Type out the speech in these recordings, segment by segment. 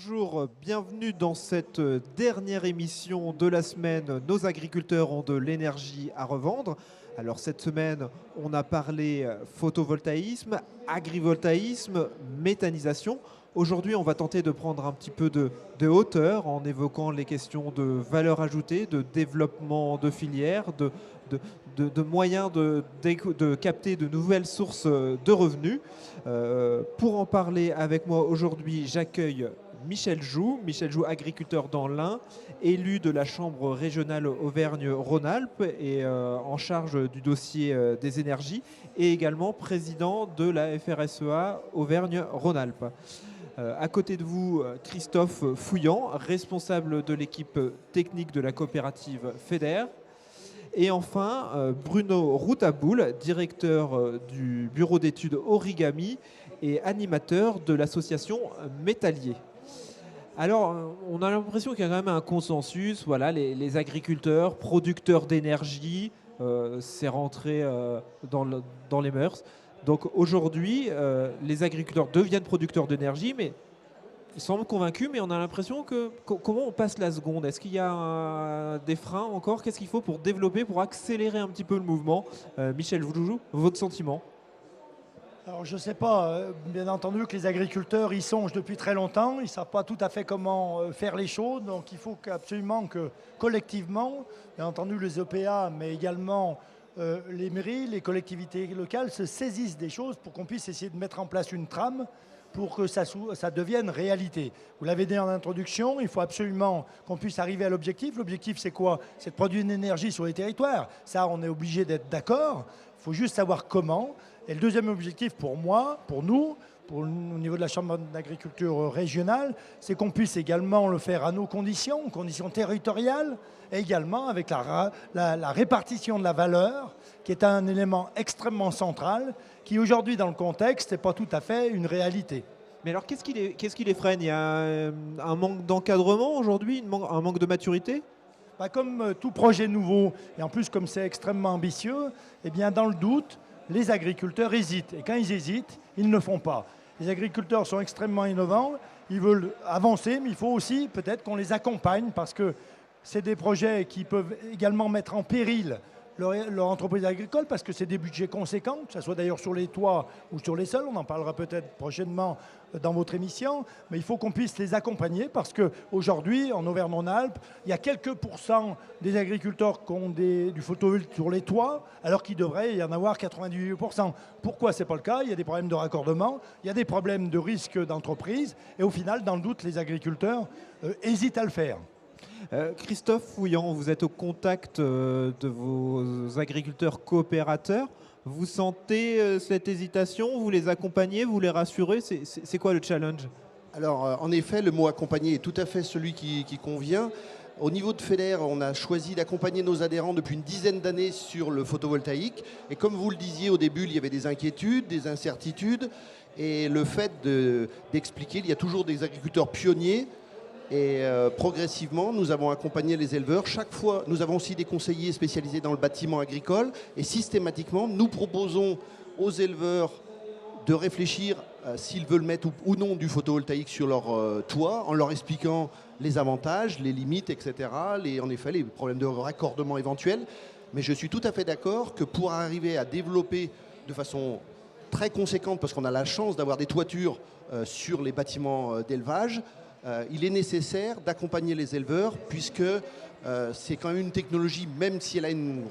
Bonjour, bienvenue dans cette dernière émission de la semaine. Nos agriculteurs ont de l'énergie à revendre. Alors cette semaine, on a parlé photovoltaïsme, agrivoltaïsme, méthanisation. Aujourd'hui, on va tenter de prendre un petit peu de hauteur en évoquant les questions de valeur ajoutée, de développement de filières, de moyens de capter de nouvelles sources de revenus. Pour en parler avec moi aujourd'hui, j'accueille Michel Joux, agriculteur dans l'Ain, élu de la Chambre régionale Auvergne-Rhône-Alpes et en charge du dossier des énergies, et également président de la FRSEA Auvergne-Rhône-Alpes. À côté de vous, Christophe Fouillant, responsable de l'équipe technique de la coopérative FEDER. Et enfin, Bruno Routaboul, directeur du bureau d'études Origami et animateur de l'association Métallier. Alors, on a l'impression qu'il y a quand même un consensus. Voilà, les agriculteurs, producteurs d'énergie, c'est rentré dans les mœurs. Donc aujourd'hui, les agriculteurs deviennent producteurs d'énergie, mais ils semblent convaincus, mais on a l'impression comment on passe la seconde? Est-ce qu'il y a des freins encore? Qu'est-ce qu'il faut pour développer, pour accélérer un petit peu le mouvement? Michel Joux, votre sentiment? Alors je ne sais pas, bien entendu que les agriculteurs y songent depuis très longtemps, ils ne savent pas tout à fait comment faire les choses, donc il faut absolument que collectivement, bien entendu les EPA, mais également les mairies, les collectivités locales se saisissent des choses pour qu'on puisse essayer de mettre en place une trame pour que ça devienne réalité. Vous l'avez dit en introduction, il faut absolument qu'on puisse arriver à l'objectif. L'objectif, c'est quoi? C'est de produire une énergie sur les territoires. Ça, on est obligé d'être d'accord. Il faut juste savoir comment. Et le deuxième objectif pour moi, pour nous, au niveau de la Chambre d'agriculture régionale, c'est qu'on puisse également le faire à nos conditions territoriales, et également avec la répartition de la valeur, qui est un élément extrêmement central, qui aujourd'hui dans le contexte n'est pas tout à fait une réalité. Mais alors qu'est-ce qui les freine? Il y a un manque d'encadrement aujourd'hui, un manque de maturité? Comme tout projet nouveau, et en plus comme c'est extrêmement ambitieux, eh bien dans le doute, les agriculteurs hésitent. Et quand ils hésitent, ils ne le font pas. Les agriculteurs sont extrêmement innovants, ils veulent avancer, mais il faut aussi peut-être qu'on les accompagne parce que c'est des projets qui peuvent également mettre en péril leur entreprise agricole parce que c'est des budgets conséquents, que ce soit d'ailleurs sur les toits ou sur les sols. On en parlera peut-être prochainement dans votre émission, mais il faut qu'on puisse les accompagner parce qu'aujourd'hui, en Auvergne-Rhône-Alpes, il y a quelques pourcents des agriculteurs qui ont du photovoltaïque sur les toits, alors qu'il devrait y en avoir 98%. Pourquoi ce n'est pas le cas? Il y a des problèmes de raccordement, il y a des problèmes de risque d'entreprise, et au final, dans le doute, les agriculteurs hésitent à le faire. Christophe Fouillant, vous êtes au contact de vos agriculteurs coopérateurs. Vous sentez cette hésitation? Vous les accompagnez? Vous les rassurez? C'est quoi le challenge? Alors, en effet, le mot accompagner est tout à fait celui qui convient. Au niveau de FEDER, on a choisi d'accompagner nos adhérents depuis une dizaine d'années sur le photovoltaïque. Et comme vous le disiez au début, il y avait des inquiétudes, des incertitudes. Et le fait d'expliquer, il y a toujours des agriculteurs pionniers. Et progressivement, nous avons accompagné les éleveurs. Chaque fois, nous avons aussi des conseillers spécialisés dans le bâtiment agricole. Et systématiquement, nous proposons aux éleveurs de réfléchir s'ils veulent mettre ou non du photovoltaïque sur leur toit, en leur expliquant les avantages, les limites, etc. En effet, les problèmes de raccordement éventuels. Mais je suis tout à fait d'accord que pour arriver à développer de façon très conséquente, parce qu'on a la chance d'avoir des toitures sur les bâtiments d'élevage, il est nécessaire d'accompagner les éleveurs puisque c'est quand même une technologie, même si elle a une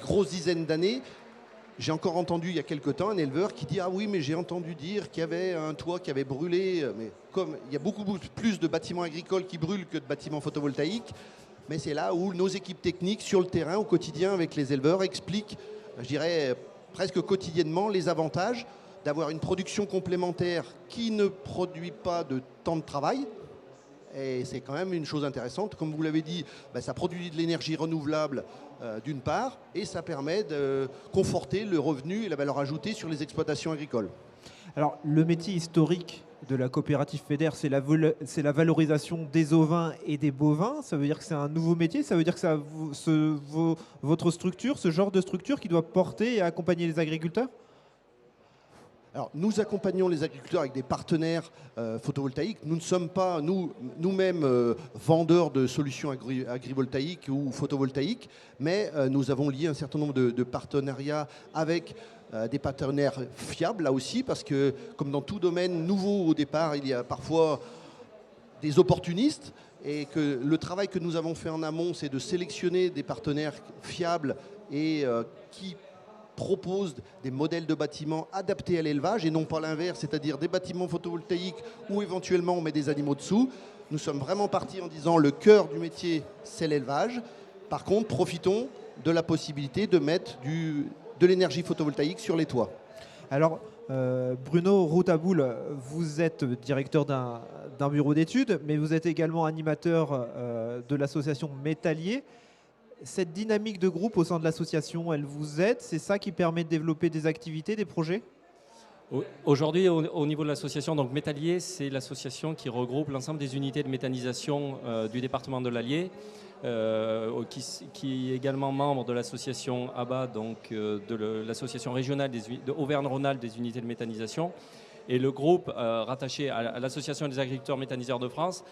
grosse dizaine d'années. J'ai encore entendu il y a quelque temps un éleveur qui dit « Ah oui, mais j'ai entendu dire qu'il y avait un toit qui avait brûlé. » Mais comme il y a beaucoup plus de bâtiments agricoles qui brûlent que de bâtiments photovoltaïques, mais c'est là où nos équipes techniques sur le terrain au quotidien avec les éleveurs expliquent, je dirais presque quotidiennement, les avantages d'avoir une production complémentaire qui ne produit pas de temps de travail. Et c'est quand même une chose intéressante. Comme vous l'avez dit, ça produit de l'énergie renouvelable d'une part, et ça permet de conforter le revenu et la valeur ajoutée sur les exploitations agricoles. Alors, le métier historique de la coopérative FEDER, c'est la valorisation des ovins et des bovins. Ça veut dire que c'est un nouveau métier? Ça veut dire que votre structure, ce genre de structure qui doit porter et accompagner les agriculteurs? Alors, nous accompagnons les agriculteurs avec des partenaires photovoltaïques. Nous ne sommes pas nous-mêmes vendeurs de solutions agrivoltaïques ou photovoltaïques, mais nous avons lié un certain nombre de partenariats avec des partenaires fiables, là aussi, parce que comme dans tout domaine nouveau au départ, il y a parfois des opportunistes, et que le travail que nous avons fait en amont, c'est de sélectionner des partenaires fiables et qui proposent des modèles de bâtiments adaptés à l'élevage et non pas l'inverse, c'est-à-dire des bâtiments photovoltaïques où éventuellement on met des animaux dessous. Nous sommes vraiment partis en disant le cœur du métier, c'est l'élevage. Par contre, profitons de la possibilité de mettre de l'énergie photovoltaïque sur les toits. Alors, Bruno Routaboul, vous êtes directeur d'un bureau d'études, mais vous êtes également animateur de l'association Métallier. Cette dynamique de groupe au sein de l'association, elle vous aide? C'est ça qui permet de développer des activités, des projets? Aujourd'hui, au niveau de l'association, donc Métallier, c'est l'association qui regroupe l'ensemble des unités de méthanisation du département de l'Allier, qui est également membre de l'association ABA, donc de l'association régionale de Auvergne-Rhône-Alpes des unités de méthanisation. Et le groupe rattaché à l'Association des agriculteurs méthaniseurs de France,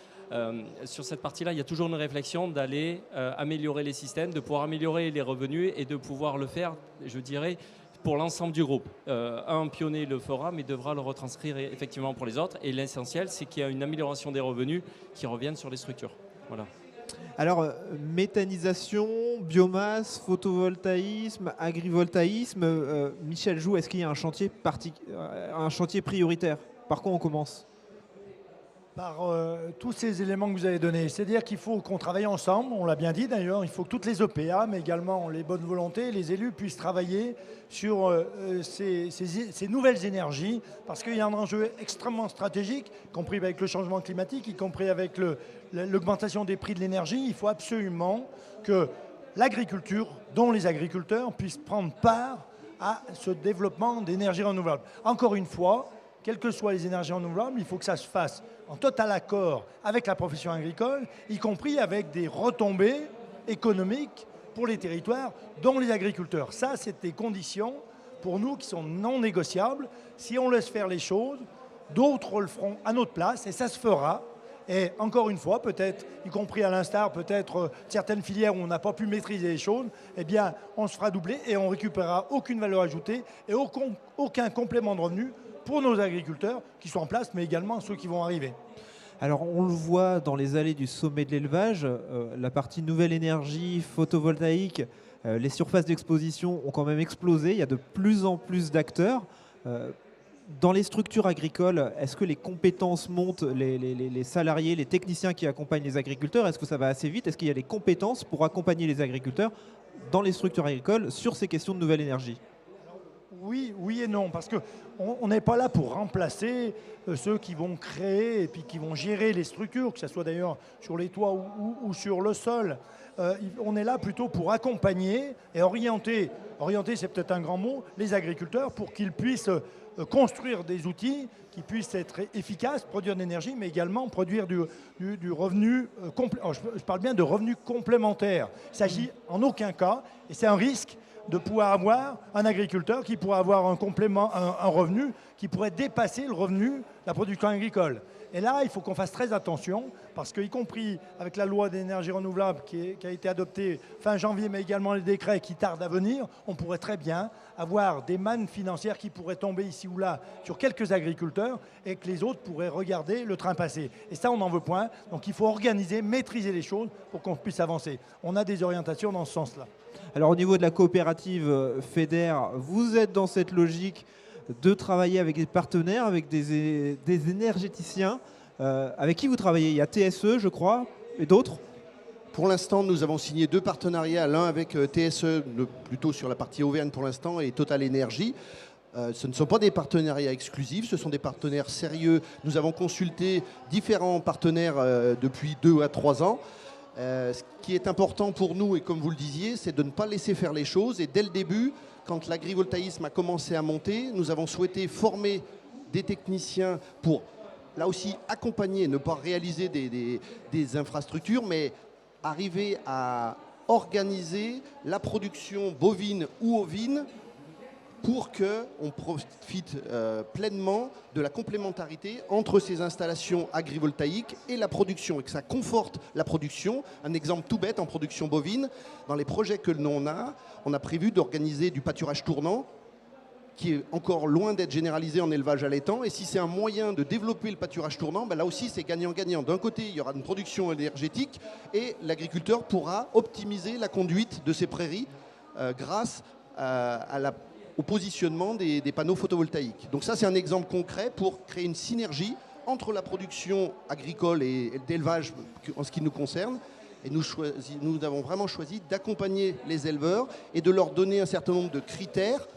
sur cette partie-là, il y a toujours une réflexion d'aller améliorer les systèmes, de pouvoir améliorer les revenus et de pouvoir le faire, je dirais, pour l'ensemble du groupe. Un pionnier le fera, mais devra le retranscrire effectivement pour les autres. Et l'essentiel, c'est qu'il y a une amélioration des revenus qui reviennent sur les structures. Voilà. Alors, méthanisation, biomasse, photovoltaïsme, agrivoltaïsme, Michel Joux, est-ce qu'il y a un chantier prioritaire? Par quoi on commence? Par tous ces éléments que vous avez donnés. C'est-à-dire qu'il faut qu'on travaille ensemble, on l'a bien dit d'ailleurs, il faut que toutes les OPA, mais également les bonnes volontés, les élus puissent travailler sur ces nouvelles énergies, parce qu'il y a un enjeu extrêmement stratégique, y compris avec le changement climatique, y compris avec l'augmentation des prix de l'énergie. Il faut absolument que l'agriculture, dont les agriculteurs, puissent prendre part à ce développement d'énergie renouvelable. Encore une fois, quelles que soient les énergies renouvelables, il faut que ça se fasse en total accord avec la profession agricole, y compris avec des retombées économiques pour les territoires, dont les agriculteurs. Ça, c'est des conditions pour nous qui sont non négociables. Si on laisse faire les choses, d'autres le feront à notre place et ça se fera. Et encore une fois, peut-être, y compris à l'instar, peut-être certaines filières où on n'a pas pu maîtriser les choses, eh bien, on se fera doubler et on récupérera aucune valeur ajoutée et aucun complément de revenu pour nos agriculteurs qui sont en place, mais également ceux qui vont arriver. Alors, on le voit dans les allées du sommet de l'élevage, la partie nouvelle énergie, photovoltaïque, les surfaces d'exposition ont quand même explosé. Il y a de plus en plus d'acteurs. Dans les structures agricoles, est-ce que les compétences montent, les salariés, les techniciens qui accompagnent les agriculteurs, est-ce que ça va assez vite? Est-ce qu'il y a les compétences pour accompagner les agriculteurs dans les structures agricoles sur ces questions de nouvelle énergie? Oui, oui et non, parce qu'on n'est pas là pour remplacer ceux qui vont créer et puis qui vont gérer les structures, que ce soit d'ailleurs sur les toits ou sur le sol. On est là plutôt pour accompagner et orienter c'est peut-être un grand mot, les agriculteurs pour qu'ils puissent construire des outils qui puissent être efficaces, produire de l'énergie, mais également produire du revenu complémentaire. Je parle bien de revenu complémentaire. Il ne s'agit en aucun cas, et c'est un risque, de pouvoir avoir un agriculteur qui pourrait avoir un complément, un revenu qui pourrait dépasser le revenu de la production agricole. Et là, il faut qu'on fasse très attention, parce qu'y compris avec la loi d'énergie renouvelable qui a été adoptée fin janvier, mais également les décrets qui tardent à venir, on pourrait très bien avoir des mannes financières qui pourraient tomber ici ou là sur quelques agriculteurs et que les autres pourraient regarder le train passer. Et ça, on n'en veut point. Donc il faut organiser, maîtriser les choses pour qu'on puisse avancer. On a des orientations dans ce sens-là. Alors au niveau de la coopérative FEDER, vous êtes dans cette logique de travailler avec des partenaires, avec des énergéticiens. Avec qui vous travaillez? Il y a TSE, je crois, et d'autres? Pour l'instant, nous avons signé 2 partenariats, l'un avec TSE, plutôt sur la partie Auvergne pour l'instant, et Total Énergie. Ce ne sont pas des partenariats exclusifs, ce sont des partenaires sérieux. Nous avons consulté différents partenaires depuis 2 à 3 ans. Ce qui est important pour nous, et comme vous le disiez, c'est de ne pas laisser faire les choses. Et dès le début, quand l'agrivoltaïsme a commencé à monter, nous avons souhaité former des techniciens pour, là aussi, accompagner, ne pas réaliser des infrastructures, mais arriver à organiser la production bovine ou ovine pour qu'on profite pleinement de la complémentarité entre ces installations agrivoltaïques et la production, et que ça conforte la production. Un exemple tout bête, en production bovine, dans les projets que l'on a prévu d'organiser du pâturage tournant, qui est encore loin d'être généralisé en élevage allaitant. Et si c'est un moyen de développer le pâturage tournant, là aussi c'est gagnant-gagnant. D'un côté, il y aura une production énergétique et l'agriculteur pourra optimiser la conduite de ses prairies grâce au positionnement des panneaux photovoltaïques. Donc ça, c'est un exemple concret pour créer une synergie entre la production agricole et d'élevage en ce qui nous concerne. Et nous avons vraiment choisi d'accompagner les éleveurs et de leur donner un certain nombre de critères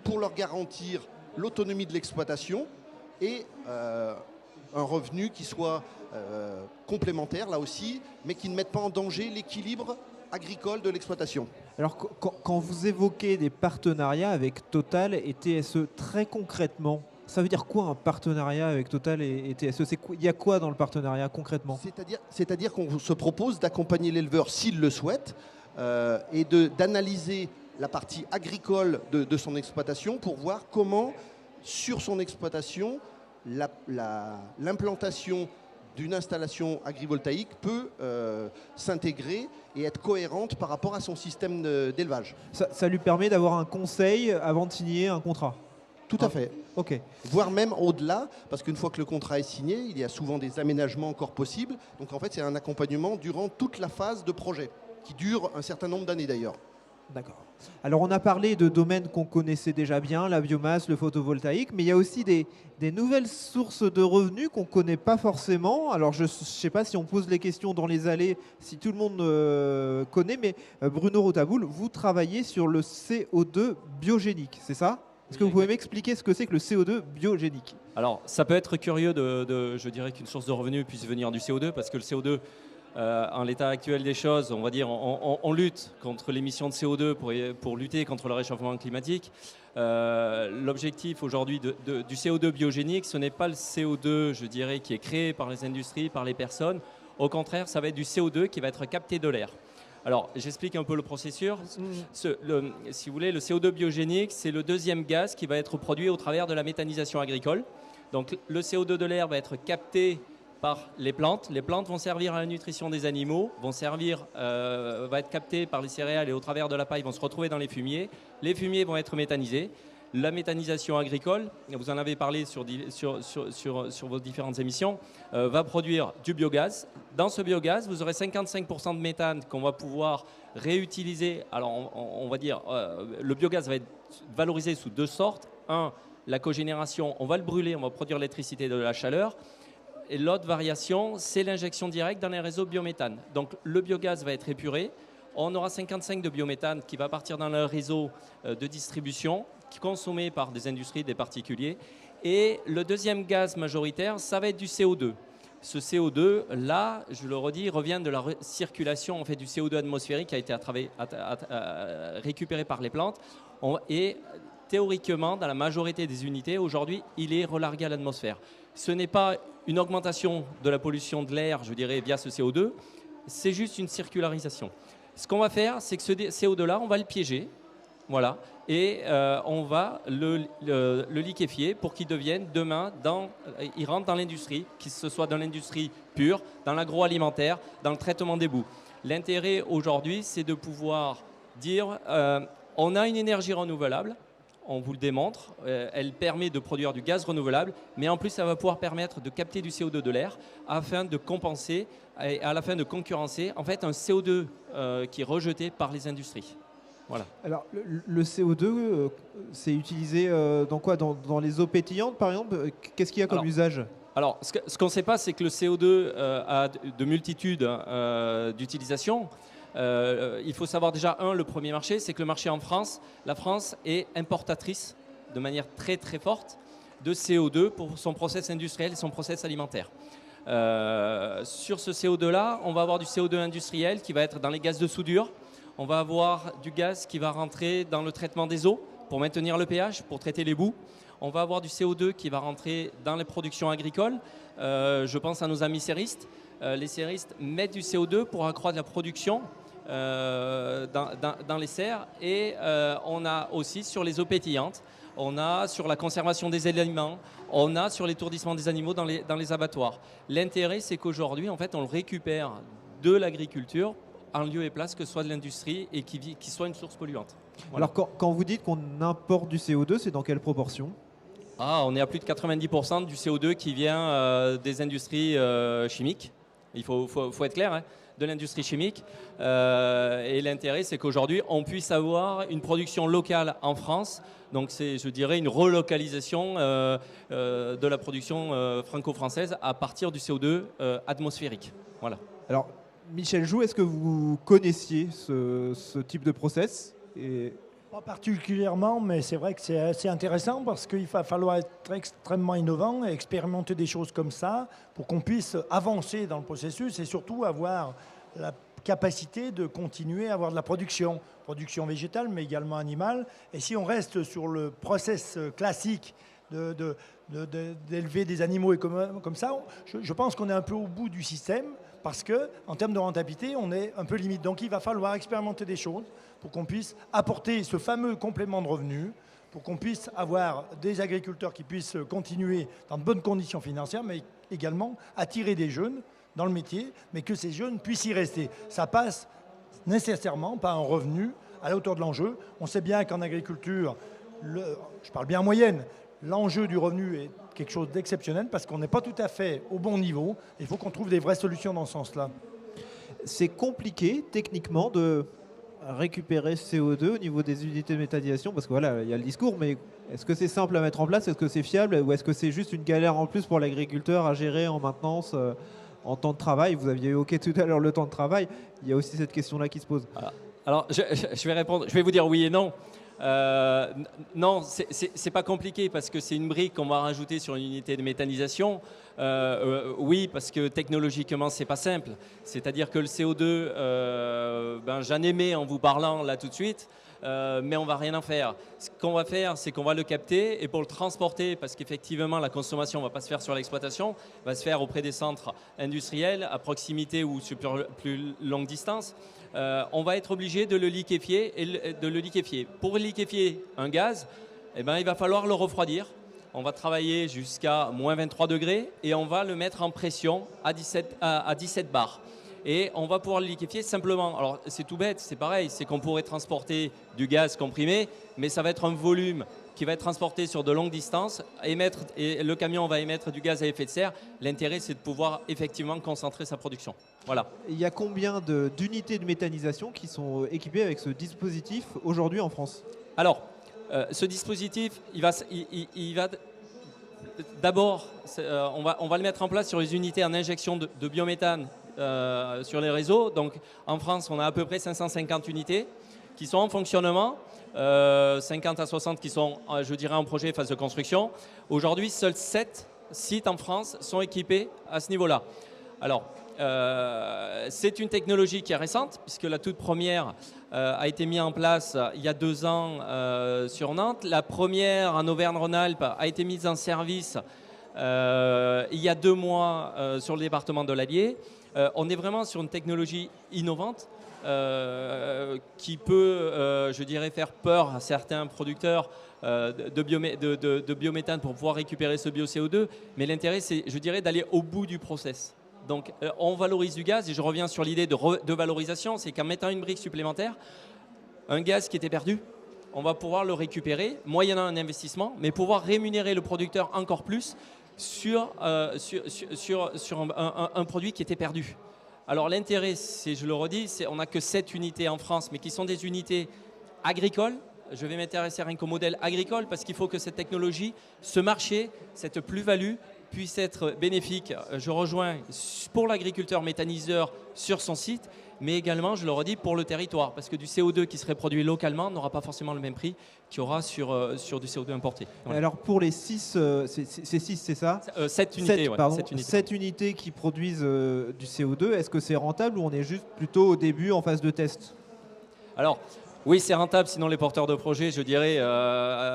pour leur garantir l'autonomie de l'exploitation et un revenu qui soit complémentaire, là aussi, mais qui ne mette pas en danger l'équilibre agricole de l'exploitation. Alors, quand vous évoquez des partenariats avec Total et TSE, très concrètement, ça veut dire quoi un partenariat avec Total et TSE? Il y a quoi dans le partenariat concrètement? C'est-à-dire qu'on se propose d'accompagner l'éleveur s'il le souhaite et d'analyser la partie agricole de son exploitation pour voir comment, sur son exploitation, l'implantation d'une installation agrivoltaïque peut s'intégrer et être cohérente par rapport à son système d'élevage. Ça lui permet d'avoir un conseil avant de signer un contrat? Tout à fait. Ok. Voire même au-delà, parce qu'une fois que le contrat est signé, il y a souvent des aménagements encore possibles. Donc en fait, c'est un accompagnement durant toute la phase de projet, qui dure un certain nombre d'années d'ailleurs. D'accord. Alors on a parlé de domaines qu'on connaissait déjà bien, la biomasse, le photovoltaïque, mais il y a aussi des nouvelles sources de revenus qu'on ne connaît pas forcément. Alors je ne sais pas si on pose les questions dans les allées, si tout le monde connaît, mais Bruno Rotaboul, vous travaillez sur le CO2 biogénique, c'est ça? Est-ce que vous pouvez m'expliquer ce que c'est que le CO2 biogénique? Alors ça peut être curieux je dirais qu'une source de revenus puisse venir du CO2, parce que le CO2, en l'état actuel des choses, on va dire, on lutte contre l'émission de CO2 pour lutter contre le réchauffement climatique. L'objectif aujourd'hui du CO2 biogénique, ce n'est pas le CO2, je dirais, qui est créé par les industries, par les personnes. Au contraire, ça va être du CO2 qui va être capté de l'air. Alors, j'explique un peu le processus. Si vous voulez, le CO2 biogénique, c'est le deuxième gaz qui va être produit au travers de la méthanisation agricole. Donc, le CO2 de l'air va être capté par les plantes. Les plantes vont servir à la nutrition des animaux, va être capté par les céréales et au travers de la paille vont se retrouver dans les fumiers. Les fumiers vont être méthanisés. La méthanisation agricole, vous en avez parlé sur vos différentes émissions, va produire du biogaz. Dans ce biogaz, vous aurez 55% de méthane qu'on va pouvoir réutiliser. Alors, on va dire, le biogaz va être valorisé sous deux sortes. Un, la cogénération, on va le brûler, on va produire l'électricité et de la chaleur. Et l'autre variation, c'est l'injection directe dans les réseaux biométhane. Donc, le biogaz va être épuré. On aura 55 de biométhane qui va partir dans le réseau de distribution, qui est consommé par des industries, des particuliers. Et le deuxième gaz majoritaire, ça va être du CO2. Ce CO2, là, je le redis, revient de la circulation en fait, du CO2 atmosphérique qui a été récupéré par les plantes. Et théoriquement, dans la majorité des unités, aujourd'hui, il est relargué à l'atmosphère. Ce n'est pas une augmentation de la pollution de l'air, je dirais, via ce CO2, c'est juste une circularisation. Ce qu'on va faire, c'est que ce CO2-là, on va le piéger, voilà, et on va le liquéfier pour qu'il devienne demain, il rentre dans l'industrie, que ce soit dans l'industrie pure, dans l'agroalimentaire, dans le traitement des boues. L'intérêt aujourd'hui, c'est de pouvoir dire, on a une énergie renouvelable, on vous le démontre, elle permet de produire du gaz renouvelable, mais en plus, ça va pouvoir permettre de capter du CO2 de l'air afin de compenser et à la fin de concurrencer en fait un CO2 qui est rejeté par les industries. Voilà. Alors, le CO2, c'est utilisé dans quoi? Dans les eaux pétillantes, par exemple? Qu'est-ce qu'il y a comme usage? Alors, ce qu'on ne sait pas, c'est que le CO2 a de multitudes d'utilisations. Il faut savoir déjà, le premier marché, c'est que le marché en France, la France est importatrice de manière très très forte de CO2 pour son process industriel et son process alimentaire. Sur ce CO2-là, on va avoir du CO2 industriel qui va être dans les gaz de soudure. On va avoir du gaz qui va rentrer dans le traitement des eaux pour maintenir le pH, pour traiter les boues. On va avoir du CO2 qui va rentrer dans les productions agricoles. Je pense à nos amis serristes. Les serristes mettent du CO2 pour accroître la production dans les serres. Et on a aussi sur les eaux pétillantes, on a sur la conservation des aliments, on a sur l'étourdissement des animaux dans les abattoirs. L'intérêt, c'est qu'aujourd'hui, en fait, on le récupère de l'agriculture en lieu et place que ce soit de l'industrie et qui soit une source polluante. Voilà. Alors quand vous dites qu'on importe du CO2, c'est dans quelle proportion? On est à plus de 90% du CO2 qui vient des industries chimiques. Il faut être clair, hein, de l'industrie chimique. Et l'intérêt, c'est qu'aujourd'hui, on puisse avoir une production locale en France. Donc c'est, je dirais, une relocalisation de la production franco-française à partir du CO2 atmosphérique. Voilà. Alors, Michel Joux, est-ce que vous connaissiez ce type de process? Pas particulièrement, mais c'est vrai que c'est assez intéressant parce qu'il va falloir être extrêmement innovant et expérimenter des choses comme ça pour qu'on puisse avancer dans le processus et surtout avoir la capacité de continuer à avoir de la production végétale mais également animale. Et si on reste sur le process classique d'élever des animaux et comme ça, je pense qu'on est un peu au bout du système parce qu'en termes de rentabilité, on est un peu limite. Donc il va falloir expérimenter des choses pour qu'on puisse apporter ce fameux complément de revenus, pour qu'on puisse avoir des agriculteurs qui puissent continuer dans de bonnes conditions financières, mais également attirer des jeunes dans le métier, mais que ces jeunes puissent y rester. Ça passe nécessairement par un revenu à la hauteur de l'enjeu. On sait bien qu'en agriculture, je parle bien en moyenne, l'enjeu du revenu est quelque chose d'exceptionnel parce qu'on n'est pas tout à fait au bon niveau. Il faut qu'on trouve des vraies solutions dans ce sens-là. C'est compliqué techniquement de récupérer ce CO2 au niveau des unités de méthanisation, parce que voilà, il y a le discours, mais est-ce que c'est simple à mettre en place? Est-ce que c'est fiable? Ou est-ce que c'est juste une galère en plus pour l'agriculteur à gérer en maintenance, en temps de travail? Vous aviez évoqué tout à l'heure le temps de travail. Il y a aussi cette question-là qui se pose. Alors, je vais répondre. Je vais vous dire oui et non. Non, c'est pas compliqué parce que c'est une brique qu'on va rajouter sur une unité de méthanisation. Oui, parce que technologiquement, c'est pas simple. C'est-à-dire que le CO2, j'en émets en vous parlant là tout de suite, mais on va rien en faire. Ce qu'on va faire, c'est qu'on va le capter et pour le transporter, parce qu'effectivement, la consommation ne va pas se faire sur l'exploitation, va se faire auprès des centres industriels, à proximité ou sur plus longue distance. On va être obligé de le liquéfier. Pour liquéfier un gaz, il va falloir le refroidir. On va travailler jusqu'à moins 23 degrés et on va le mettre en pression à 17 bars. Et on va pouvoir le liquéfier simplement. Alors c'est tout bête, c'est pareil, c'est qu'on pourrait transporter du gaz comprimé, mais ça va être un volume qui va être transporté sur de longues distances, et le camion va émettre du gaz à effet de serre. L'intérêt, c'est de pouvoir effectivement concentrer sa production. Voilà. Il y a combien d'unités de méthanisation qui sont équipées avec ce dispositif aujourd'hui en France? Alors, ce dispositif, il va d'abord, on va le mettre en place sur les unités en injection de biométhane sur les réseaux. Donc, en France, on a à peu près 550 unités qui sont en fonctionnement. 50 à 60 qui sont, je dirais, en projet phase de construction. Aujourd'hui, seuls 7 sites en France sont équipés à ce niveau-là. Alors, c'est une technologie qui est récente, puisque la toute première a été mise en place il y a 2 ans sur Nantes. La première en Auvergne-Rhône-Alpes a été mise en service il y a 2 mois sur le département de l'Allier. On est vraiment sur une technologie innovante. Qui peut, je dirais, faire peur à certains producteurs de biométhane pour pouvoir récupérer ce bio-CO2. Mais l'intérêt, c'est, je dirais, d'aller au bout du process. Donc, on valorise du gaz, et je reviens sur l'idée de valorisation, c'est qu'en mettant une brique supplémentaire, un gaz qui était perdu, on va pouvoir le récupérer, moyennant un investissement, mais pouvoir rémunérer le producteur encore plus sur un produit qui était perdu. Alors l'intérêt, je le redis, on n'a que 7 unités en France, mais qui sont des unités agricoles. Je vais m'intéresser rien qu'au modèle agricole parce qu'il faut que cette technologie, ce marché, cette plus-value puisse être bénéfique. Je rejoins pour l'agriculteur méthaniseur sur son site, mais également, je le redis, pour le territoire, parce que du CO2 qui serait produit localement n'aura pas forcément le même prix qu'il y aura sur du CO2 importé. Voilà. Alors pour les 6, c'est ça 7 unités, 7 unités qui produisent du CO2, est-ce que c'est rentable ou on est juste plutôt au début en phase de test? Alors, oui, c'est rentable, sinon les porteurs de projets, je dirais,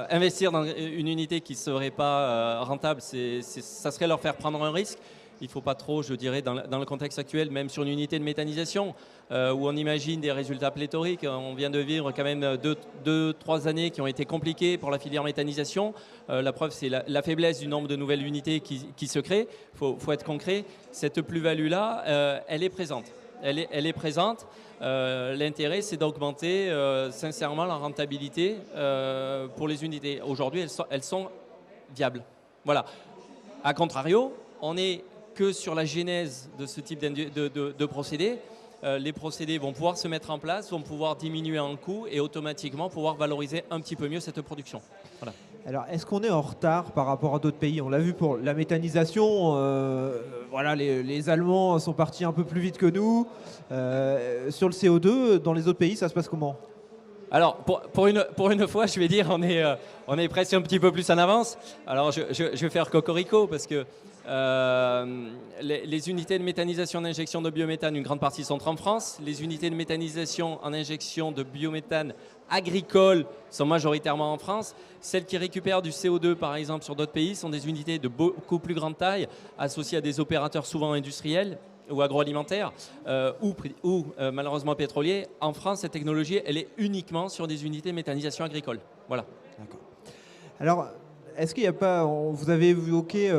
investir dans une unité qui ne serait pas rentable, ça serait leur faire prendre un risque. il ne faut pas trop, je dirais, dans le contexte actuel, même sur une unité de méthanisation, où on imagine des résultats pléthoriques. On vient de vivre quand même 2-3 années qui ont été compliquées pour la filière méthanisation. La preuve, c'est la faiblesse du nombre de nouvelles unités qui se créent. Il faut être concret. Cette plus-value-là, elle est présente. Elle est présente. L'intérêt, c'est d'augmenter sincèrement la rentabilité pour les unités. Aujourd'hui, elles sont viables. Voilà. A contrario, on n'est que sur la genèse de ce type de procédés. Les procédés vont pouvoir se mettre en place, vont pouvoir diminuer en coût et automatiquement pouvoir valoriser un petit peu mieux cette production. Voilà. Alors, est-ce qu'on est en retard par rapport à d'autres pays? On l'a vu pour la méthanisation. Voilà, les Allemands sont partis un peu plus vite que nous. Sur le CO2, dans les autres pays, ça se passe comment? Alors, pour une fois, je vais dire, on est presque un petit peu plus en avance. Alors, je vais faire cocorico parce que les unités de méthanisation d'injection de biométhane, une grande partie sont en France. Les unités de méthanisation en injection de biométhane agricole sont majoritairement en France. Celles qui récupèrent du CO2, par exemple, sur d'autres pays, sont des unités de beaucoup plus grande taille, associées à des opérateurs souvent industriels ou agroalimentaires ou malheureusement pétroliers. En France, cette technologie, elle est uniquement sur des unités de méthanisation agricole. Voilà. D'accord. Alors, est-ce qu'il n'y a pas, vous avez évoqué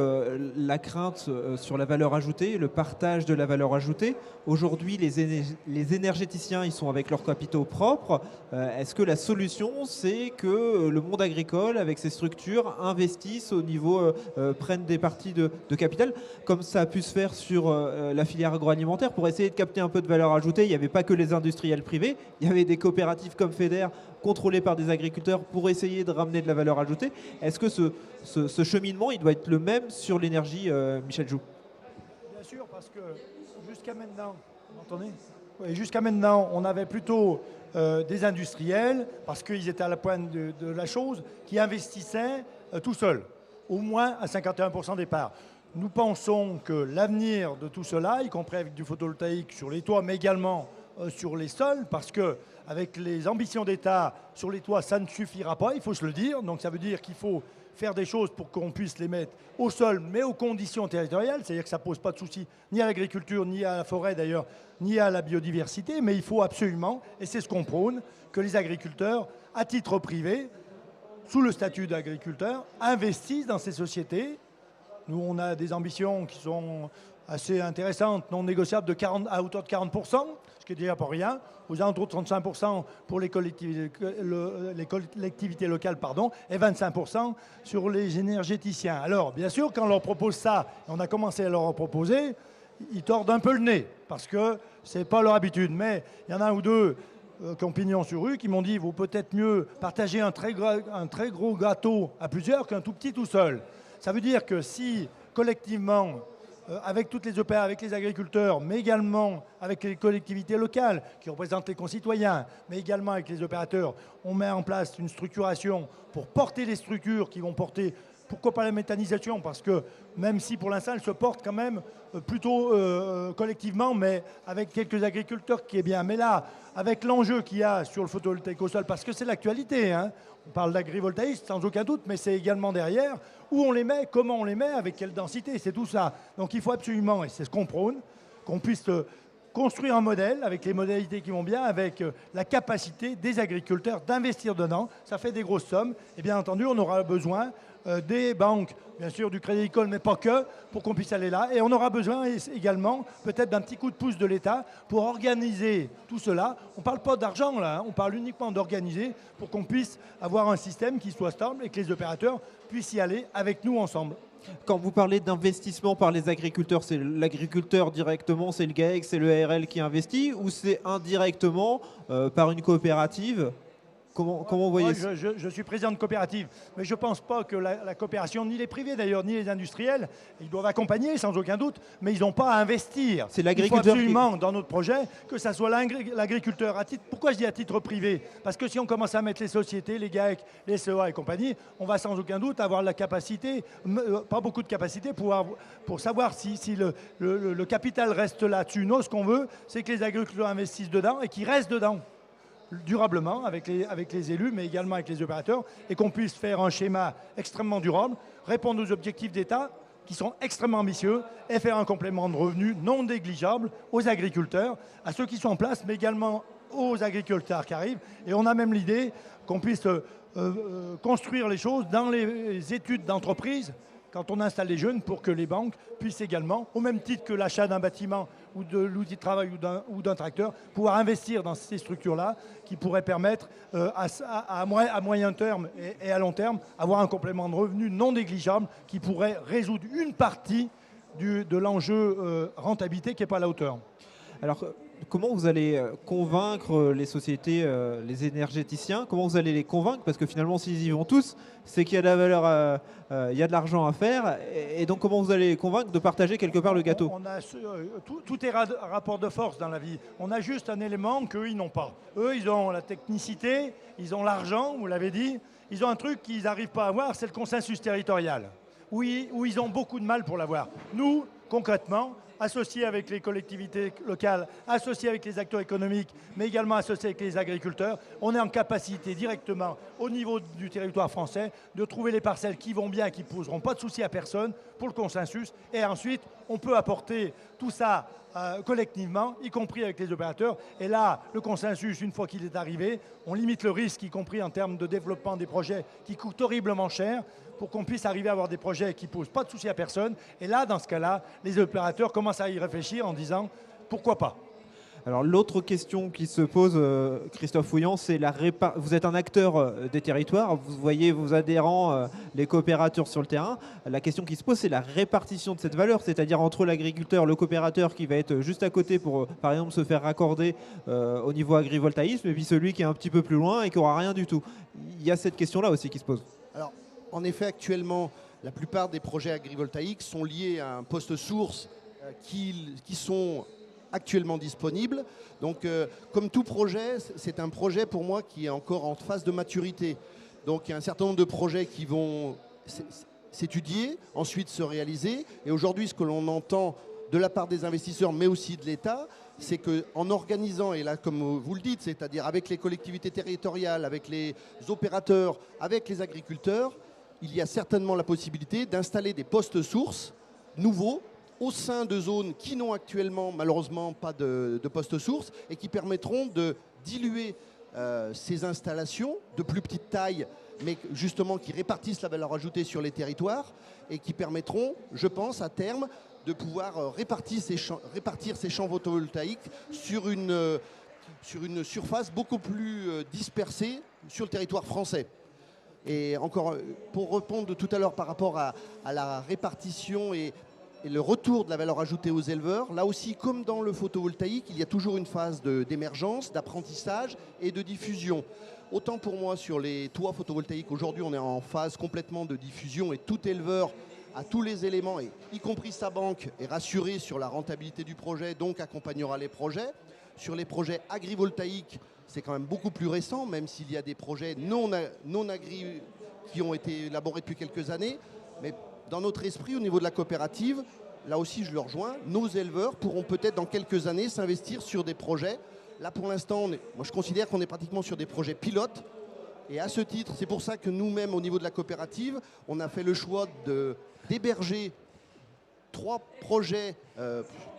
la crainte sur la valeur ajoutée, le partage de la valeur ajoutée. Aujourd'hui, les énergéticiens, ils sont avec leurs capitaux propres. Est-ce que la solution, c'est que le monde agricole, avec ses structures, investissent au niveau, prennent des parties de capital, comme ça a pu se faire sur la filière agroalimentaire, pour essayer de capter un peu de valeur ajoutée? Il n'y avait pas que les industriels privés, il y avait des coopératives comme FEDER, contrôlées par des agriculteurs, pour essayer de ramener de la valeur ajoutée. Est-ce que ce cheminement, il doit être le même sur l'énergie, Michel Joux? Bien sûr, parce que jusqu'à maintenant, vous m'entendez? Oui, jusqu'à maintenant, on avait plutôt des industriels, parce qu'ils étaient à la pointe de la chose, qui investissaient tout seuls, au moins à 51% des parts. Nous pensons que l'avenir de tout cela, y compris avec du photovoltaïque sur les toits, mais également sur les sols, parce que avec les ambitions d'État sur les toits, ça ne suffira pas, il faut se le dire. Donc ça veut dire qu'il faut faire des choses pour qu'on puisse les mettre au sol, mais aux conditions territoriales, c'est-à-dire que ça ne pose pas de souci ni à l'agriculture, ni à la forêt d'ailleurs, ni à la biodiversité, mais il faut absolument, et c'est ce qu'on prône, que les agriculteurs, à titre privé, sous le statut d'agriculteur, investissent dans ces sociétés. Nous, on a des ambitions qui sont assez intéressantes, non négociables, à hauteur de 40%, ce qui est déjà pas rien, aux alentours de 35% pour les collectivités locales, et 25% sur les énergéticiens. Alors, bien sûr, quand on leur propose ça, on a commencé à leur en proposer, ils tordent un peu le nez, parce que ce n'est pas leur habitude. Mais il y en a un ou deux qui ont pignon sur rue, qui m'ont dit, il vaut peut-être mieux partager un très gros gâteau à plusieurs qu'un tout petit tout seul. Ça veut dire que si, collectivement, avec toutes les opérations, avec les agriculteurs, mais également avec les collectivités locales qui représentent les concitoyens, mais également avec les opérateurs, on met en place une structuration pour porter les structures qui vont porter, pourquoi pas la méthanisation, parce que même si pour l'instant elle se porte quand même plutôt collectivement, mais avec quelques agriculteurs qui est bien. Mais là, avec l'enjeu qu'il y a sur le photovoltaïque au sol, parce que c'est l'actualité, hein, on parle d'agrivoltaïsme sans aucun doute, mais c'est également derrière où on les met, comment on les met, avec quelle densité, c'est tout ça. Donc il faut absolument, et c'est ce qu'on prône, qu'on puisse construire un modèle avec les modalités qui vont bien, avec la capacité des agriculteurs d'investir dedans. Ça fait des grosses sommes. Et bien entendu, on aura besoin des banques, bien sûr du Crédit Agricole, mais pas que, pour qu'on puisse aller là. Et on aura besoin également peut-être d'un petit coup de pouce de l'État pour organiser tout cela. On ne parle pas d'argent là, hein, on parle uniquement d'organiser pour qu'on puisse avoir un système qui soit stable et que les opérateurs puissent y aller avec nous ensemble. Quand vous parlez d'investissement par les agriculteurs, c'est l'agriculteur directement, c'est le GAEC, c'est le ARL qui investit, ou c'est indirectement par une coopérative? Comment vous voyez ça? Je suis président de coopérative, mais je ne pense pas que la coopération, ni les privés d'ailleurs, ni les industriels, ils doivent accompagner sans aucun doute, mais ils n'ont pas à investir. C'est l'agriculteur. Il faut absolument, dans notre projet, que ça soit l'agriculteur. Pourquoi je dis à titre privé? Parce que si on commence à mettre les sociétés, les GAEC, les CEA et compagnie, on va sans aucun doute avoir la capacité, pas beaucoup de capacité, pour savoir si le capital reste là-dessus. Non, ce qu'on veut, c'est que les agriculteurs investissent dedans et qu'ils restent dedans durablement avec les élus, mais également avec les opérateurs, et qu'on puisse faire un schéma extrêmement durable, répondre aux objectifs d'État, qui sont extrêmement ambitieux et faire un complément de revenus non négligeable aux agriculteurs, à ceux qui sont en place, mais également aux agriculteurs qui arrivent. Et on a même l'idée qu'on puisse construire les choses dans les études d'entreprise quand on installe les jeunes pour que les banques puissent également, au même titre que l'achat d'un bâtiment ou de l'outil de travail ou d'un tracteur, pouvoir investir dans ces structures-là qui pourraient permettre à moyen terme et à long terme avoir un complément de revenus non négligeable qui pourrait résoudre une partie de l'enjeu rentabilité qui n'est pas à la hauteur. Alors, comment vous allez convaincre les sociétés, les énergéticiens? Comment vous allez les convaincre? Parce que finalement, s'ils y vont tous, c'est qu'il y a de la valeur, il y a de l'argent à faire. Et donc, comment vous allez les convaincre de partager quelque part le gâteau? Tout est rapport de force dans la vie. On a juste un élément qu'eux, ils n'ont pas. Eux, ils ont la technicité, ils ont l'argent, vous l'avez dit. Ils ont un truc qu'ils n'arrivent pas à avoir, c'est le consensus territorial, où ils ont beaucoup de mal pour l'avoir. Nous, concrètement, associés avec les collectivités locales, associés avec les acteurs économiques, mais également associés avec les agriculteurs, on est en capacité directement, au niveau du territoire français, de trouver les parcelles qui vont bien, qui ne poseront pas de soucis à personne pour le consensus. Et ensuite, on peut apporter tout ça collectivement, y compris avec les opérateurs. Et là, le consensus, une fois qu'il est arrivé, on limite le risque, y compris en termes de développement des projets qui coûtent horriblement cher, pour qu'on puisse arriver à avoir des projets qui ne posent pas de soucis à personne. Et là, dans ce cas-là, les opérateurs commencent à y réfléchir en disant « pourquoi pas ?» Alors l'autre question qui se pose, Christophe Fouillant, c'est vous êtes un acteur des territoires, vous voyez vos adhérents, les coopérateurs sur le terrain. La question qui se pose, c'est la répartition de cette valeur, c'est-à-dire entre l'agriculteur, le coopérateur qui va être juste à côté pour, par exemple, se faire raccorder au niveau agrivoltaïsme, et puis celui qui est un petit peu plus loin et qui n'aura rien du tout. Il y a cette question-là aussi qui se pose. Alors, en effet, actuellement, la plupart des projets agrivoltaïques sont liés à un poste source qui sont actuellement disponibles. Donc, comme tout projet, c'est un projet pour moi qui est encore en phase de maturité. Donc, il y a un certain nombre de projets qui vont s'étudier, ensuite se réaliser. Et aujourd'hui, ce que l'on entend de la part des investisseurs, mais aussi de l'État, c'est qu'en organisant, et là, comme vous le dites, c'est-à-dire avec les collectivités territoriales, avec les opérateurs, avec les agriculteurs, il y a certainement la possibilité d'installer des postes sources nouveaux au sein de zones qui n'ont actuellement malheureusement pas de postes sources et qui permettront de diluer ces installations de plus petite taille, mais justement qui répartissent la valeur ajoutée sur les territoires et qui permettront, je pense, à terme, de pouvoir répartir ces champs photovoltaïques sur une surface beaucoup plus dispersée sur le territoire français. Et encore, pour répondre tout à l'heure par rapport à la répartition et le retour de la valeur ajoutée aux éleveurs, là aussi, comme dans le photovoltaïque, il y a toujours une phase d'émergence, d'apprentissage et de diffusion. Autant pour moi, sur les toits photovoltaïques, aujourd'hui, on est en phase complètement de diffusion et tout éleveur a tous les éléments, et y compris sa banque, est rassuré sur la rentabilité du projet, donc accompagnera les projets. Sur les projets agrivoltaïques, c'est quand même beaucoup plus récent, même s'il y a des projets non agri qui ont été élaborés depuis quelques années. Mais dans notre esprit, au niveau de la coopérative, là aussi je le rejoins, nos éleveurs pourront peut-être dans quelques années s'investir sur des projets. Là pour l'instant, moi je considère qu'on est pratiquement sur des projets pilotes. Et à ce titre, c'est pour ça que nous-mêmes, au niveau de la coopérative, on a fait le choix d'héberger 3 projets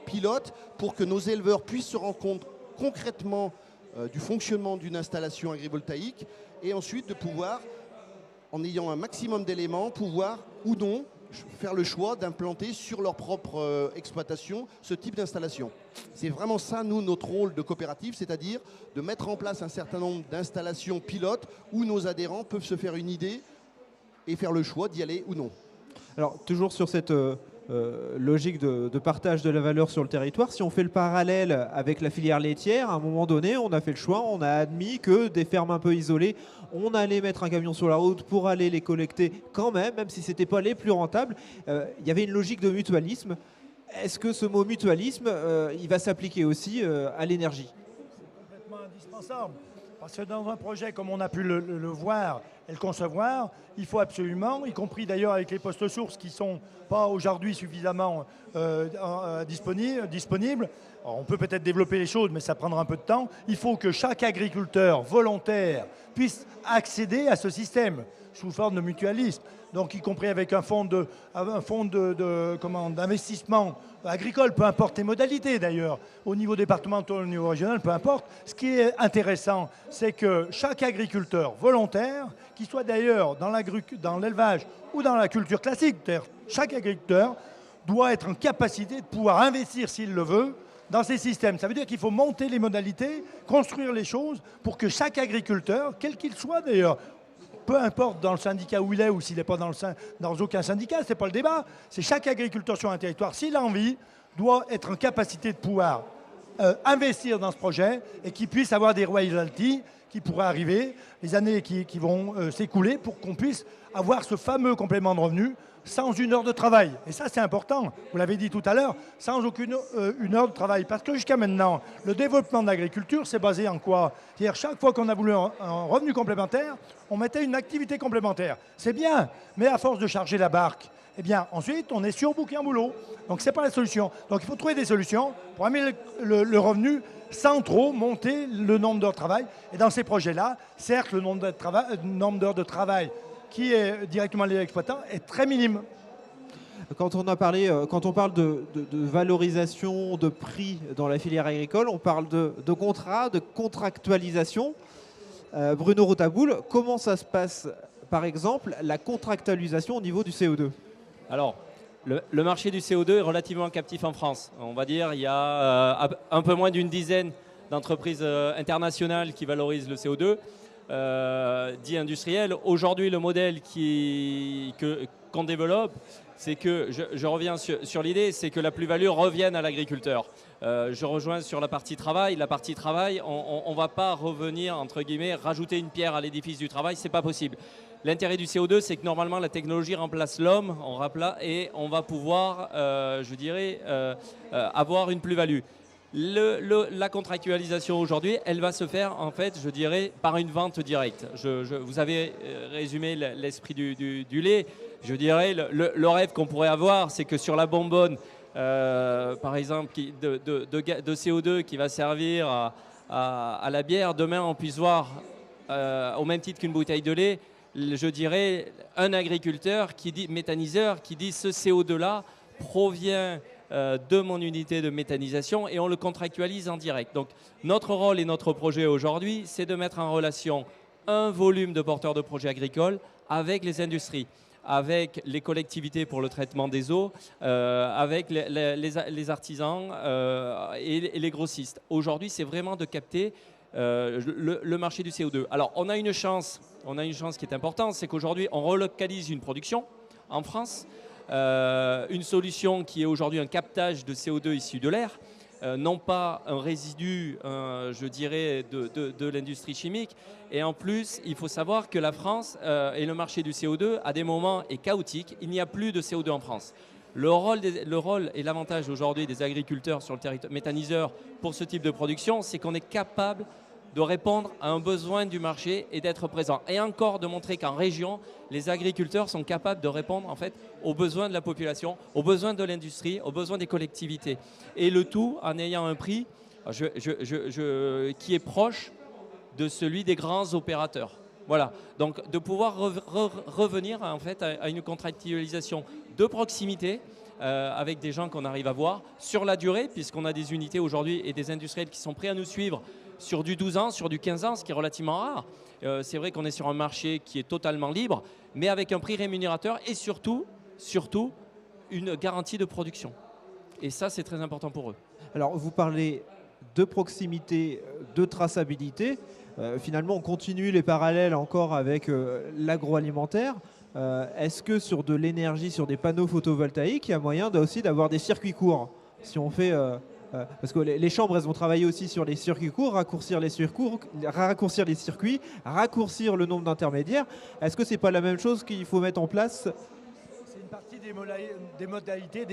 pilotes pour que nos éleveurs puissent se rendre compte concrètement du fonctionnement d'une installation agrivoltaïque et ensuite de pouvoir, en ayant un maximum d'éléments, pouvoir ou non faire le choix d'implanter sur leur propre exploitation ce type d'installation. C'est vraiment ça, nous, notre rôle de coopérative, c'est-à-dire de mettre en place un certain nombre d'installations pilotes où nos adhérents peuvent se faire une idée et faire le choix d'y aller ou non. Alors, toujours sur cette logique de partage de la valeur sur le territoire, si on fait le parallèle avec la filière laitière, à un moment donné, on a fait le choix, on a admis que des fermes un peu isolées, on allait mettre un camion sur la route pour aller les collecter quand même si ce n'était pas les plus rentables. Il y avait une logique de mutualisme. Est-ce que ce mot mutualisme, il va s'appliquer aussi à l'énergie? C'est complètement indispensable. Parce que dans un projet, comme on a pu le voir, et le concevoir, il faut absolument, y compris d'ailleurs avec les postes sources qui ne sont pas aujourd'hui suffisamment disponibles. Alors, on peut peut-être développer les choses, mais ça prendra un peu de temps. Il faut que chaque agriculteur volontaire puisse accéder à ce système sous forme de mutualisme. Donc, y compris avec un fonds d'investissement agricole, peu importe les modalités d'ailleurs, au niveau départemental, au niveau régional, peu importe. Ce qui est intéressant, c'est que chaque agriculteur volontaire, qu'il soit d'ailleurs dans l'élevage ou dans la culture classique, chaque agriculteur doit être en capacité de pouvoir investir, s'il le veut, dans ces systèmes. Ça veut dire qu'il faut monter les modalités, construire les choses pour que chaque agriculteur, quel qu'il soit d'ailleurs, peu importe dans le syndicat où il est ou s'il n'est pas dans aucun syndicat, ce n'est pas le débat. C'est chaque agriculteur sur un territoire, s'il a envie, doit être en capacité de pouvoir investir dans ce projet et qu'il puisse avoir des royalties qui pourraient arriver, les années qui vont s'écouler pour qu'on puisse avoir ce fameux complément de revenu sans une heure de travail. Et ça, c'est important, vous l'avez dit tout à l'heure, sans aucune une heure de travail. Parce que jusqu'à maintenant, le développement de l'agriculture, c'est basé en quoi? C'est-à-dire chaque fois qu'on a voulu un revenu complémentaire, on mettait une activité complémentaire. C'est bien, mais à force de charger la barque, eh bien, ensuite, on est surbooké en boulot. Donc, ce n'est pas la solution. Donc, il faut trouver des solutions pour améliorer le revenu sans trop monter le nombre d'heures de travail. Et dans ces projets-là, certes, le nombre d'heures de travail qui est directement lié à l'exploitant est très minime. Quand on parle de valorisation, de prix dans la filière agricole, on parle de contrat, de contractualisation. Bruno Rotaboul, comment ça se passe, par exemple, la contractualisation au niveau du CO2? Alors, le marché du CO2 est relativement captif en France. On va dire il y a un peu moins d'une dizaine d'entreprises internationales qui valorisent le CO2. Dit industriel. Aujourd'hui, le modèle qu'on développe, c'est que, je reviens sur l'idée, c'est que la plus-value revienne à l'agriculteur. Je rejoins sur la partie travail. La partie travail, on ne va pas revenir, entre guillemets, rajouter une pierre à l'édifice du travail, ce n'est pas possible. L'intérêt du CO2, c'est que normalement, la technologie remplace l'homme, et on va pouvoir, avoir une plus-value. La contractualisation aujourd'hui, elle va se faire en fait, je dirais, par une vente directe. Vous avez résumé l'esprit du lait. Je dirais, le rêve qu'on pourrait avoir, c'est que sur la bonbonne, par exemple, de CO2 qui va servir à la bière, demain on puisse voir, au même titre qu'une bouteille de lait, je dirais, un agriculteur, méthaniseur, qui dit ce CO2-là provient de mon unité de méthanisation et on le contractualise en direct. Donc notre rôle et notre projet aujourd'hui, c'est de mettre en relation un volume de porteurs de projets agricoles avec les industries, avec les collectivités pour le traitement des eaux, avec les artisans et les grossistes. Aujourd'hui, c'est vraiment de capter le marché du CO2. Alors on a une chance qui est importante, c'est qu'aujourd'hui on relocalise une production en France. Une solution qui est aujourd'hui un captage de CO2 issu de l'air, non pas un résidu, je dirais, de l'industrie chimique. Et en plus, il faut savoir que la France et le marché du CO2, à des moments, est chaotique. Il n'y a plus de CO2 en France. Le rôle et l'avantage aujourd'hui des agriculteurs sur le territoire méthaniseur pour ce type de production, c'est qu'on est capable de répondre à un besoin du marché et d'être présent. Et encore de montrer qu'en région, les agriculteurs sont capables de répondre en fait aux besoins de la population, aux besoins de l'industrie, aux besoins des collectivités. Et le tout en ayant un prix qui est proche de celui des grands opérateurs. Voilà, donc de pouvoir revenir en fait à une contractualisation de proximité avec des gens qu'on arrive à voir sur la durée, puisqu'on a des unités aujourd'hui et des industriels qui sont prêts à nous suivre sur du 12 ans, sur du 15 ans, ce qui est relativement rare. C'est vrai qu'on est sur un marché qui est totalement libre, mais avec un prix rémunérateur et surtout une garantie de production. Et ça, c'est très important pour eux. Alors, vous parlez de proximité, de traçabilité. Finalement, on continue les parallèles encore avec l'agroalimentaire. Est-ce que sur de l'énergie, sur des panneaux photovoltaïques, il y a moyen aussi d'avoir des circuits courts? Si on fait... parce que les chambres, elles vont travailler aussi sur les circuits courts, raccourcir les circuits, raccourcir le nombre d'intermédiaires. Est-ce que ce n'est pas la même chose qu'il faut mettre en place? C'est une partie des modalités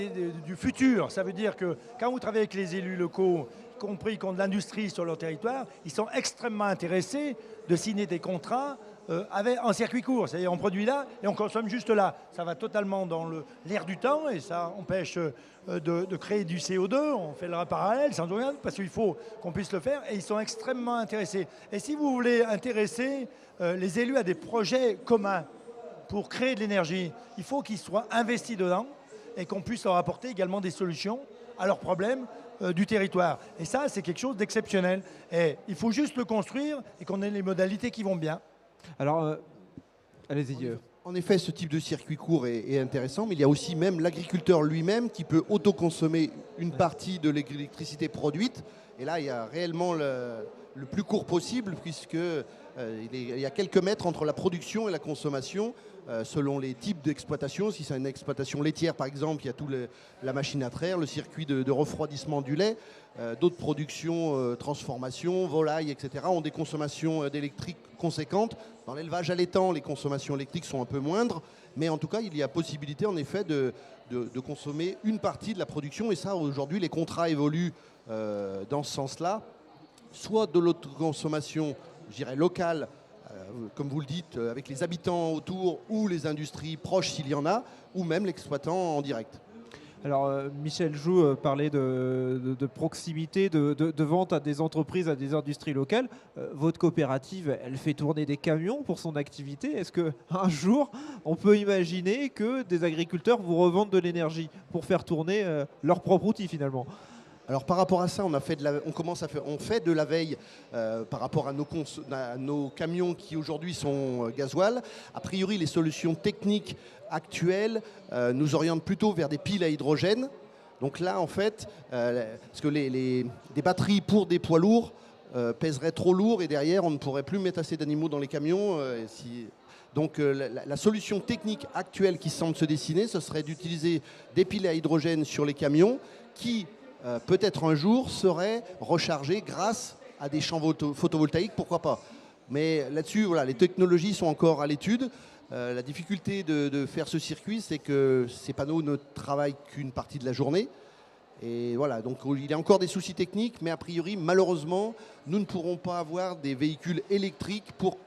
du futur. Ça veut dire que quand vous travaillez avec les élus locaux, y compris qui ont de l'industrie sur leur territoire, ils sont extrêmement intéressés de signer des contrats en circuit court. C'est-à-dire on produit là et on consomme juste là. Ça va totalement dans l'air du temps et ça empêche de créer du CO2. On fait le parallèle sans rien parce qu'il faut qu'on puisse le faire et ils sont extrêmement intéressés. Et si vous voulez intéresser les élus à des projets communs pour créer de l'énergie, il faut qu'ils soient investis dedans et qu'on puisse leur apporter également des solutions à leurs problèmes du territoire. Et ça, c'est quelque chose d'exceptionnel. Et il faut juste le construire et qu'on ait les modalités qui vont bien. Alors, allez-y. En effet, ce type de circuit court est intéressant, mais il y a aussi même l'agriculteur lui-même qui peut autoconsommer une partie de l'électricité produite. Et là, il y a réellement le plus court possible, puisque il y a quelques mètres entre la production et la consommation, selon les types d'exploitation. Si c'est une exploitation laitière, par exemple, il y a la machine à traire, le circuit de refroidissement du lait. D'autres productions, transformation, volailles, etc., ont des consommations d'électrique conséquentes. Dans l'élevage allaitant, les consommations électriques sont un peu moindres, mais en tout cas, il y a possibilité, en effet, de consommer une partie de la production. Et ça, aujourd'hui, les contrats évoluent dans ce sens-là, soit de l'autoconsommation, je dirais, locale, comme vous le dites, avec les habitants autour ou les industries proches s'il y en a, ou même l'exploitant en direct. Alors, Michel Joux parlait de proximité, de vente à des entreprises, à des industries locales. Votre coopérative, elle fait tourner des camions pour son activité. Est-ce qu'un jour, on peut imaginer que des agriculteurs vous revendent de l'énergie pour faire tourner leur propre outil finalement ? Alors par rapport à ça, on fait de la veille par rapport à nos camions qui aujourd'hui sont gasoil. A priori, les solutions techniques actuelles nous orientent plutôt vers des piles à hydrogène. Donc là, en fait, parce que des batteries pour des poids lourds pèseraient trop lourd et derrière, on ne pourrait plus mettre assez d'animaux dans les camions. Donc la solution technique actuelle qui semble se dessiner, ce serait d'utiliser des piles à hydrogène sur les camions qui peut-être un jour serait rechargé grâce à des champs photovoltaïques, pourquoi pas. Mais là-dessus, voilà, les technologies sont encore à l'étude. La difficulté de faire ce circuit, c'est que ces panneaux ne travaillent qu'une partie de la journée. Et voilà, donc il y a encore des soucis techniques, mais a priori, malheureusement, nous ne pourrons pas avoir des véhicules électriques pour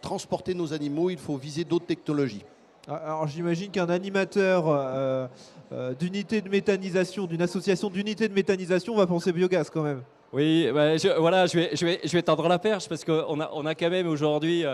transporter nos animaux. Il faut viser d'autres technologies. Alors j'imagine qu'un animateur d'unité de méthanisation, d'une association d'unités de méthanisation va penser biogaz quand même. Oui, bah, je vais tendre la perche parce qu'on a quand même aujourd'hui,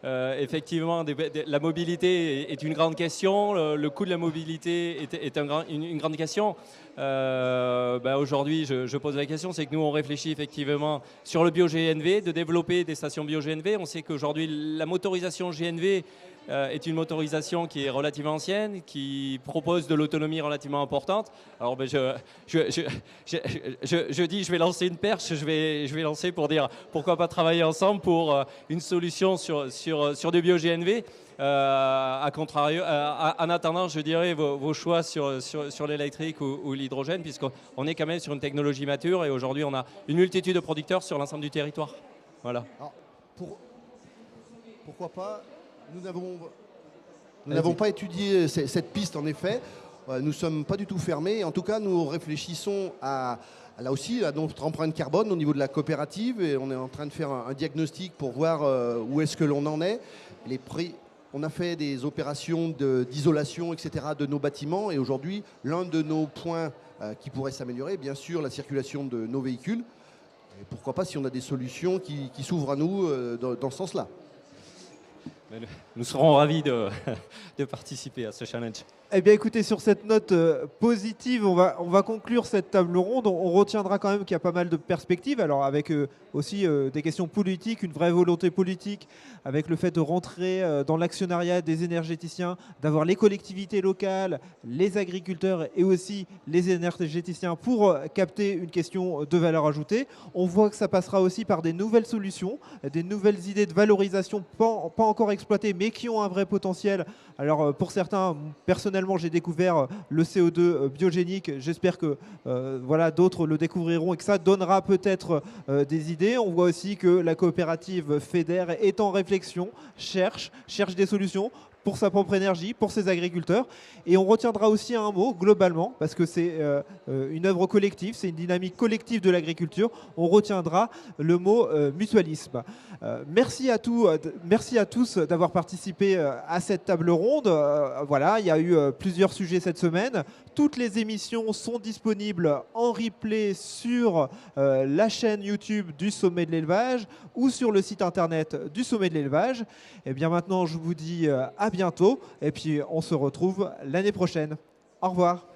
effectivement, la mobilité est une grande question. Le coût de la mobilité est une grande question. Aujourd'hui, je pose la question, c'est que nous, on réfléchit effectivement sur le bio-GNV, de développer des stations bio-GNV. On sait qu'aujourd'hui, la motorisation GNV est une motorisation qui est relativement ancienne, qui propose de l'autonomie relativement importante. Alors je dis, je vais lancer une perche, je vais lancer pour dire pourquoi pas travailler ensemble pour une solution sur du bio-GNV. À contrario, en attendant, je dirais vos choix sur l'électrique ou l'hydrogène, puisqu'on est quand même sur une technologie mature et aujourd'hui on a une multitude de producteurs sur l'ensemble du territoire. Voilà. Alors, pourquoi pas? Nous n'avons pas étudié cette piste, en effet. Nous ne sommes pas du tout fermés. En tout cas, nous réfléchissons là aussi à notre empreinte carbone au niveau de la coopérative. Et on est en train de faire un diagnostic pour voir où est-ce que l'on en est. On a fait des opérations d'isolation, etc., de nos bâtiments. Et aujourd'hui, l'un de nos points qui pourrait s'améliorer, bien sûr, la circulation de nos véhicules. Et pourquoi pas si on a des solutions qui s'ouvrent à nous dans ce sens-là. Nous serons ravis de participer à ce challenge. Eh bien écoutez, sur cette note positive, on va conclure cette table ronde. On retiendra quand même qu'il y a pas mal de perspectives. Alors avec aussi des questions politiques, une vraie volonté politique, avec le fait de rentrer dans l'actionnariat des énergéticiens, d'avoir les collectivités locales, les agriculteurs et aussi les énergéticiens pour capter une question de valeur ajoutée. On voit que ça passera aussi par des nouvelles solutions, des nouvelles idées de valorisation pas encore exploitées, mais qui ont un vrai potentiel. Alors pour certains, personnellement, j'ai découvert le CO2 biogénique. J'espère que d'autres le découvriront et que ça donnera peut-être des idées. On voit aussi que la coopérative FEDER est en réflexion, cherche des solutions pour sa propre énergie, pour ses agriculteurs. Et on retiendra aussi un mot globalement, parce que c'est une œuvre collective, c'est une dynamique collective de l'agriculture. On retiendra le mot mutualisme. Merci à tous d'avoir participé à cette table ronde. Voilà, il y a eu plusieurs sujets cette semaine. Toutes les émissions sont disponibles en replay sur la chaîne YouTube du Sommet de l'Élevage ou sur le site internet du Sommet de l'Élevage. Et bien maintenant, je vous dis à bientôt et puis on se retrouve l'année prochaine. Au revoir.